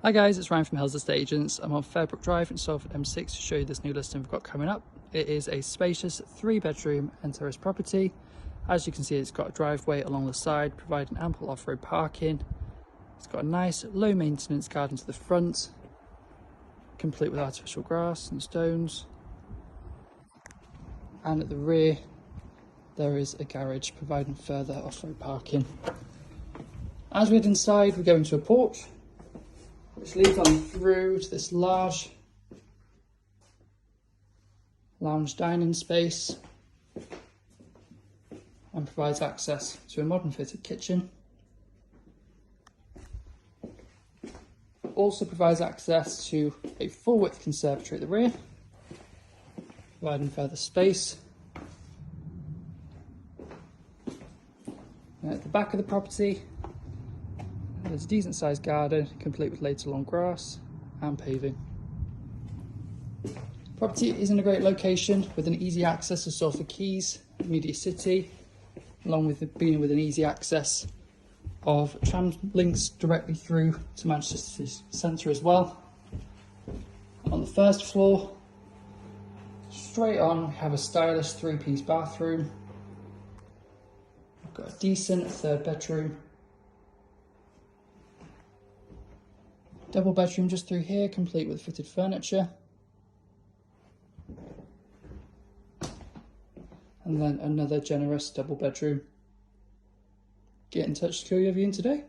Hi guys, it's Ryan from Hills Estate Agents. I'm on Fairbrook Drive in Salford M6 to show you this new listing we've got coming up. It is a spacious 3-bedroom and terrace property. As you can see, it's got a driveway along the side, providing ample off-road parking. It's got a nice low maintenance garden to the front, complete with artificial grass and stones. And at the rear, there is a garage providing further off-road parking. As we head inside, we go into a porch, which leads on through to this large lounge dining space and provides access to a modern fitted kitchen. Also provides access to a full width conservatory at the rear, providing further space. And at the back of the property, there's a decent sized garden, complete with laid lawn grass and paving. Property is in a great location with an easy access to Salford Quays, Media City, along with being with an easy access of tram links directly through to Manchester Centre as well. On the first floor, straight on, we have a stylish 3-piece bathroom. We've got a decent 3rd bedroom. Double bedroom just through here, complete with fitted furniture. And then another generous double bedroom. Get in touch to secure your viewing today.